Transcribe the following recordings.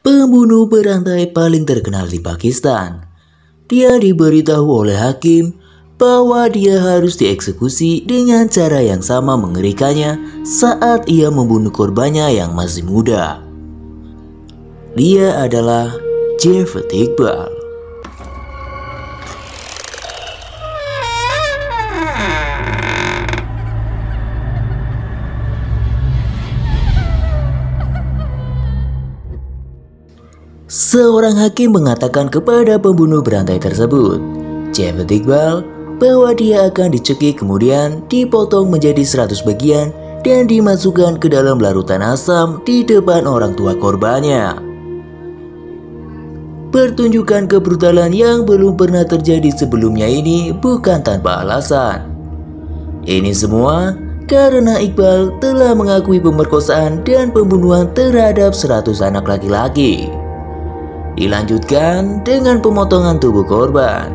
pembunuh berantai paling terkenal di Pakistan. Dia diberitahu oleh hakim bahwa dia harus dieksekusi dengan cara yang sama mengerikannya saat ia membunuh korbannya yang masih muda. Dia adalah Javed Iqbal. Seorang hakim mengatakan kepada pembunuh berantai tersebut, Javed Iqbal, bahwa dia akan dicekik kemudian dipotong menjadi 100 bagian dan dimasukkan ke dalam larutan asam di depan orang tua korbannya. Pertunjukan kebrutalan yang belum pernah terjadi sebelumnya ini bukan tanpa alasan. Ini semua karena Iqbal telah mengakui pemerkosaan dan pembunuhan terhadap 100 anak laki-laki. Dilanjutkan dengan pemotongan tubuh korban,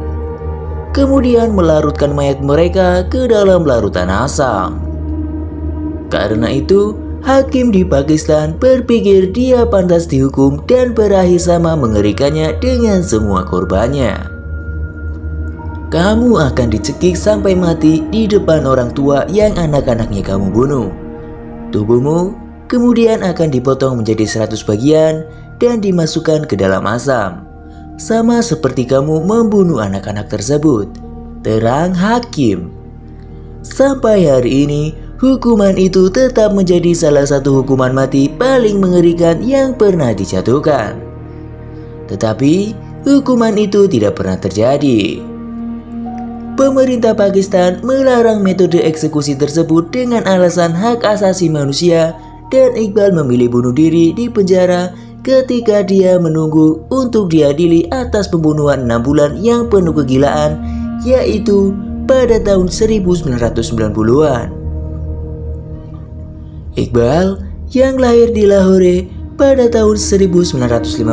kemudian melarutkan mayat mereka ke dalam larutan asam. Karena itu, hakim di Pakistan berpikir dia pantas dihukum dan berakhir sama mengerikannya dengan semua korbannya. Kamu akan dicekik sampai mati di depan orang tua yang anak-anaknya kamu bunuh. Tubuhmu kemudian akan dipotong menjadi 100 bagian dan dimasukkan ke dalam asam, sama seperti kamu membunuh anak-anak tersebut, terang hakim. Sampai hari ini, hukuman itu tetap menjadi salah satu hukuman mati paling mengerikan yang pernah dijatuhkan. Tetapi, hukuman itu tidak pernah terjadi. Pemerintah Pakistan melarang metode eksekusi tersebut dengan alasan hak asasi manusia, dan Iqbal memilih bunuh diri di penjara ketika dia menunggu untuk diadili atas pembunuhan 6 bulan yang penuh kegilaan, yaitu pada tahun 1990-an. Iqbal yang lahir di Lahore pada tahun 1956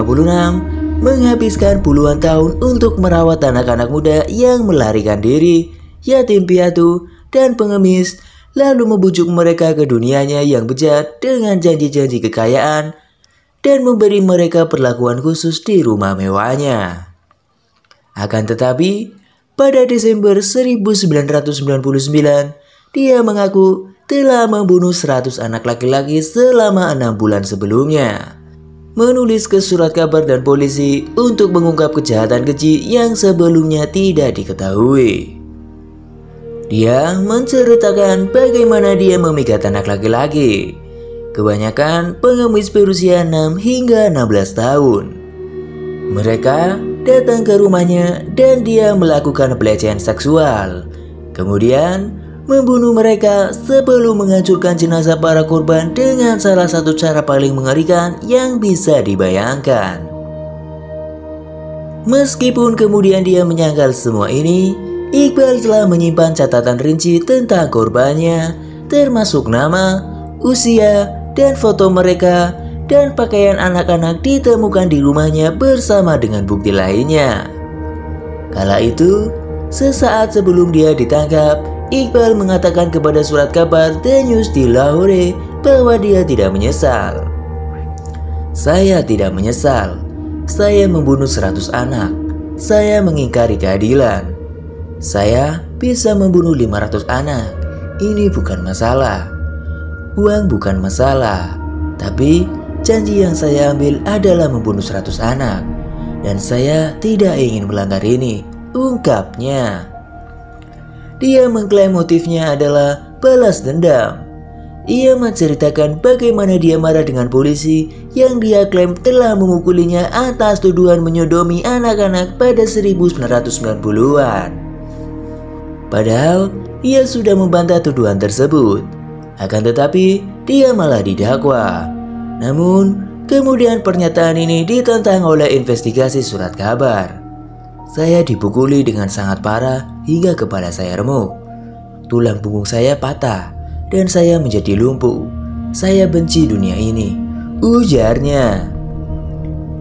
menghabiskan puluhan tahun untuk merawat anak-anak muda yang melarikan diri, yatim piatu, dan pengemis, lalu membujuk mereka ke dunianya yang bejat dengan janji-janji kekayaan dan memberi mereka perlakuan khusus di rumah mewahnya. Akan tetapi, pada Desember 1999, dia mengaku telah membunuh 100 anak laki-laki selama 6 bulan sebelumnya. Menulis ke surat kabar dan polisi untuk mengungkap kejahatan keji yang sebelumnya tidak diketahui. Dia menceritakan bagaimana dia memikat anak laki-laki, kebanyakan pengemis berusia 6 hingga 16 tahun. Mereka datang ke rumahnya dan dia melakukan pelecehan seksual. Kemudian membunuh mereka sebelum menghancurkan jenazah para korban dengan salah satu cara paling mengerikan yang bisa dibayangkan. Meskipun kemudian dia menyangkal semua ini, Iqbal telah menyimpan catatan rinci tentang korbannya, termasuk nama, usia, dan foto mereka, dan pakaian anak-anak ditemukan di rumahnya bersama dengan bukti lainnya. Kala itu, sesaat sebelum dia ditangkap, Iqbal mengatakan kepada surat kabar The News di Lahore bahwa dia tidak menyesal. Saya tidak menyesal. Saya membunuh 100 anak. Saya mengingkari keadilan. Saya bisa membunuh 500 anak. Ini bukan masalah. Uang bukan masalah, tapi janji yang saya ambil adalah membunuh 100 anak. Dan saya tidak ingin melanggar ini, ungkapnya. Dia mengklaim motifnya adalah balas dendam. Ia menceritakan bagaimana dia marah dengan polisi yang dia klaim telah memukulinya atas tuduhan menyodomi anak-anak pada 1990-an. Padahal, ia sudah membantah tuduhan tersebut. Akan tetapi, dia malah didakwa. Namun, kemudian pernyataan ini ditentang oleh investigasi surat kabar. Saya dipukuli dengan sangat parah hingga kepala saya remuk. Tulang punggung saya patah dan saya menjadi lumpuh. Saya benci dunia ini, ujarnya.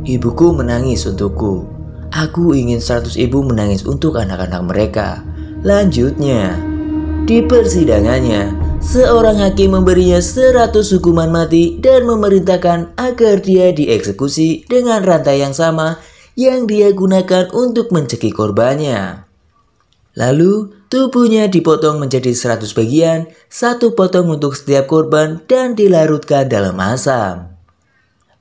Ibuku menangis untukku. Aku ingin 100 ibu menangis untuk anak-anak mereka, lanjutnya. Di persidangannya, seorang hakim memberinya 100 hukuman mati dan memerintahkan agar agar dia dieksekusi dengan rantai yang sama yang dia gunakan untuk mencekik korbannya. Lalu, tubuhnya dipotong menjadi 100 bagian, satu potong untuk setiap korban dan dilarutkan dalam asam.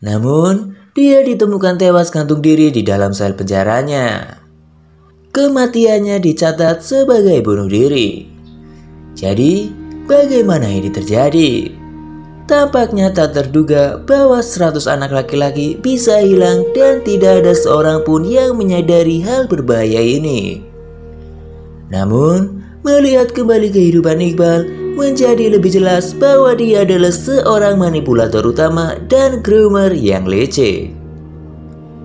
Namun, dia ditemukan tewas gantung diri di dalam sel penjaranya. Kematiannya dicatat sebagai bunuh diri. Jadi, bagaimana ini terjadi? Tampaknya tak terduga bahwa 100 anak laki-laki bisa hilang dan tidak ada seorang pun yang menyadari hal berbahaya ini. Namun, melihat kembali kehidupan Iqbal, menjadi lebih jelas bahwa dia adalah seorang manipulator utama dan groomer yang leceh.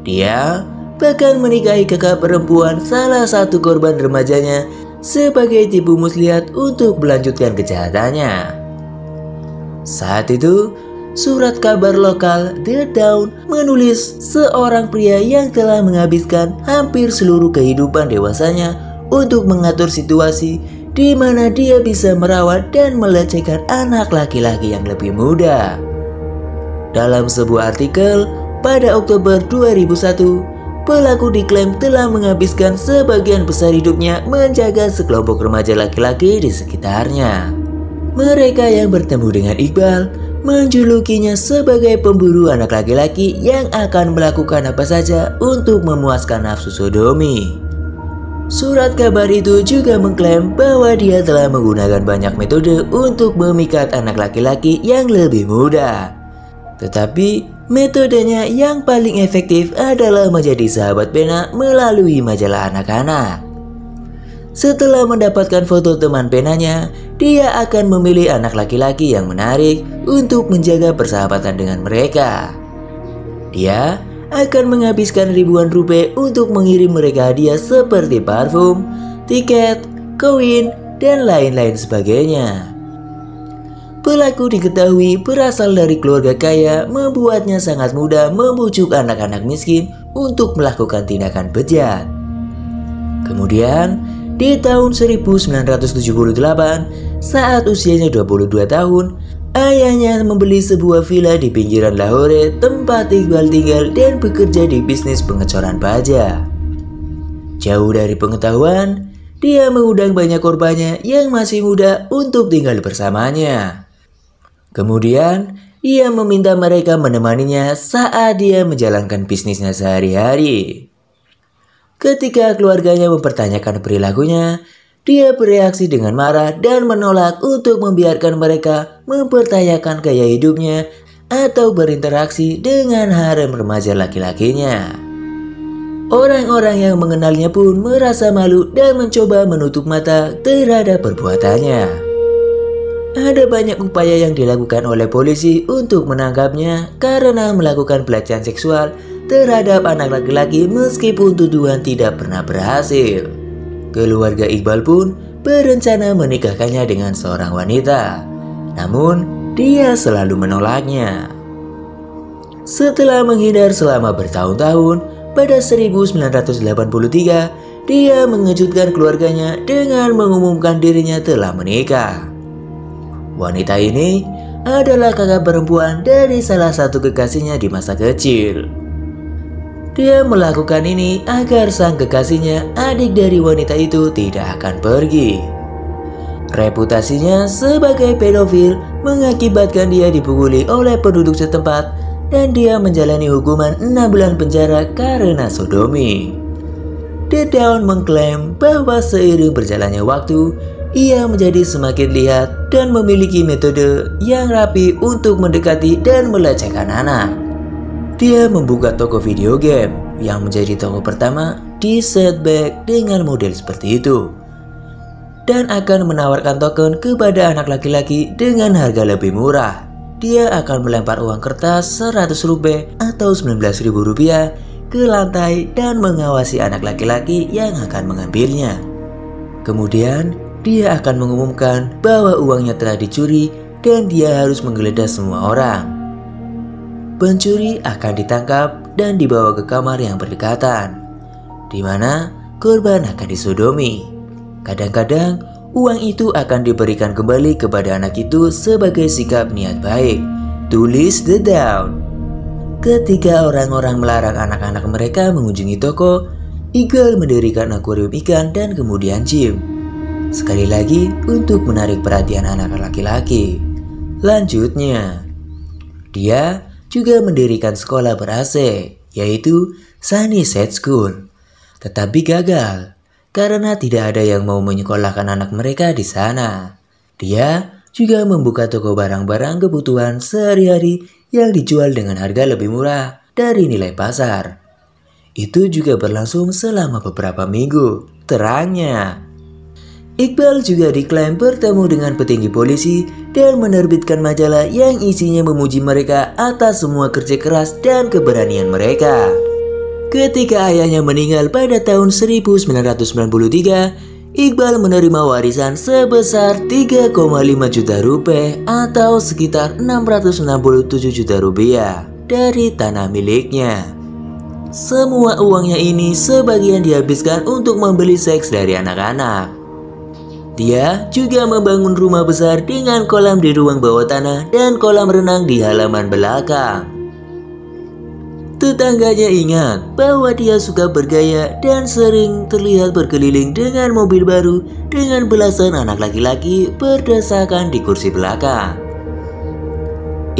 Dia bahkan menikahi kakak perempuan salah satu korban remajanya sebagai tipu muslihat untuk melanjutkan kejahatannya. Saat itu, surat kabar lokal The Dawn menulis seorang pria yang telah menghabiskan hampir seluruh kehidupan dewasanya untuk mengatur situasi di mana dia bisa merawat dan melecehkan anak laki-laki yang lebih muda. Dalam sebuah artikel pada Oktober 2001, pelaku diklaim telah menghabiskan sebagian besar hidupnya menjaga sekelompok remaja laki-laki di sekitarnya. Mereka yang bertemu dengan Iqbal menjulukinya sebagai pemburu anak laki-laki yang akan melakukan apa saja untuk memuaskan nafsu sodomi. Surat kabar itu juga mengklaim bahwa dia telah menggunakan banyak metode untuk memikat anak laki-laki yang lebih muda. Tetapi metodenya yang paling efektif adalah menjadi sahabat pena melalui majalah anak-anak. Setelah mendapatkan foto teman penanya, dia akan memilih anak laki-laki yang menarik untuk menjaga persahabatan dengan mereka. Dia akan menghabiskan ribuan rupiah untuk mengirim mereka hadiah seperti parfum, tiket, koin, dan lain-lain sebagainya. Pelaku diketahui berasal dari keluarga kaya, membuatnya sangat mudah membujuk anak-anak miskin untuk melakukan tindakan bejat. Kemudian, di tahun 1978, saat usianya 22 tahun, ayahnya membeli sebuah villa di pinggiran Lahore tempat Iqbal tinggal dan bekerja di bisnis pengecoran baja. Jauh dari pengetahuan, dia mengundang banyak korbannya yang masih muda untuk tinggal bersamanya. Kemudian, ia meminta mereka menemaninya saat dia menjalankan bisnisnya sehari-hari. Ketika keluarganya mempertanyakan perilakunya, dia bereaksi dengan marah dan menolak untuk membiarkan mereka mempertanyakan gaya hidupnya atau berinteraksi dengan harem remaja laki-lakinya. Orang-orang yang mengenalnya pun merasa malu dan mencoba menutup mata terhadap perbuatannya. Ada banyak upaya yang dilakukan oleh polisi untuk menangkapnya karena melakukan pelecehan seksual terhadap anak laki-laki meskipun tuduhan tidak pernah berhasil. Keluarga Iqbal pun berencana menikahkannya dengan seorang wanita, namun dia selalu menolaknya. Setelah menghindar selama bertahun-tahun, pada 1983 dia mengejutkan keluarganya dengan mengumumkan dirinya telah menikah. Wanita ini adalah kakak perempuan dari salah satu kekasihnya di masa kecil. Dia melakukan ini agar sang kekasihnya, adik dari wanita itu, tidak akan pergi. Reputasinya sebagai pedofil mengakibatkan dia dipukuli oleh penduduk setempat dan dia menjalani hukuman 6 bulan penjara karena sodomi. The Dawn mengklaim bahwa seiring berjalannya waktu, ia menjadi semakin lihat dan memiliki metode yang rapi untuk mendekati dan melecehkan anak. Dia membuka toko video game yang menjadi toko pertama di Setback dengan model seperti itu, dan akan menawarkan token kepada anak laki-laki dengan harga lebih murah. Dia akan melempar uang kertas 100 rupiah atau 19.000 rupiah ke lantai dan mengawasi anak laki-laki yang akan mengambilnya. Kemudian dia akan mengumumkan bahwa uangnya telah dicuri dan dia harus menggeledah semua orang. Pencuri akan ditangkap dan dibawa ke kamar yang berdekatan, di mana korban akan disodomi. Kadang-kadang uang itu akan diberikan kembali kepada anak itu sebagai sikap niat baik, tulis The Dawn. Ketika orang-orang melarang anak-anak mereka mengunjungi toko, Iqbal mendirikan akuarium ikan dan kemudian gym. Sekali lagi untuk menarik perhatian anak laki-laki. Lanjutnya, dia juga mendirikan sekolah ber-AC, yaitu Sunnyside School. Tetapi gagal, karena tidak ada yang mau menyekolahkan anak mereka di sana. Dia juga membuka toko barang-barang kebutuhan sehari-hari yang dijual dengan harga lebih murah dari nilai pasar. Itu juga berlangsung selama beberapa minggu. Terangnya, Iqbal juga diklaim bertemu dengan petinggi polisi dan menerbitkan majalah yang isinya memuji mereka atas semua kerja keras dan keberanian mereka. Ketika ayahnya meninggal pada tahun 1993, Iqbal menerima warisan sebesar 3,5 juta rupiah atau sekitar 667 juta rupiah dari tanah miliknya. Semua uangnya ini sebagian dihabiskan untuk membeli seks dari anak-anak. Dia juga membangun rumah besar dengan kolam di ruang bawah tanah dan kolam renang di halaman belakang. Tetangganya ingat bahwa dia suka bergaya dan sering terlihat berkeliling dengan mobil baru dengan belasan anak laki-laki berdesakan di kursi belakang.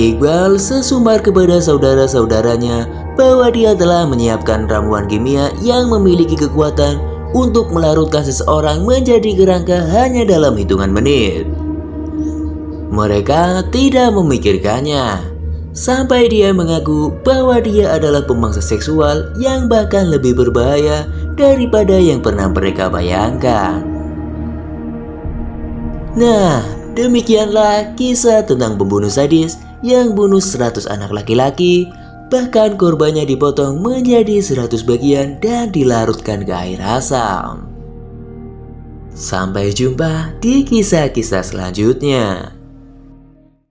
Iqbal sesumbar kepada saudara-saudaranya bahwa dia telah menyiapkan ramuan kimia yang memiliki kekuatan untuk melarutkan seseorang menjadi kerangka hanya dalam hitungan menit. Mereka tidak memikirkannya, sampai dia mengaku bahwa dia adalah pemangsa seksual yang bahkan lebih berbahaya daripada yang pernah mereka bayangkan. Nah, demikianlah kisah tentang pembunuh sadis yang bunuh 100 anak laki-laki. Bahkan korbannya dipotong menjadi 100 bagian dan dilarutkan ke air asam. Sampai jumpa di kisah-kisah selanjutnya.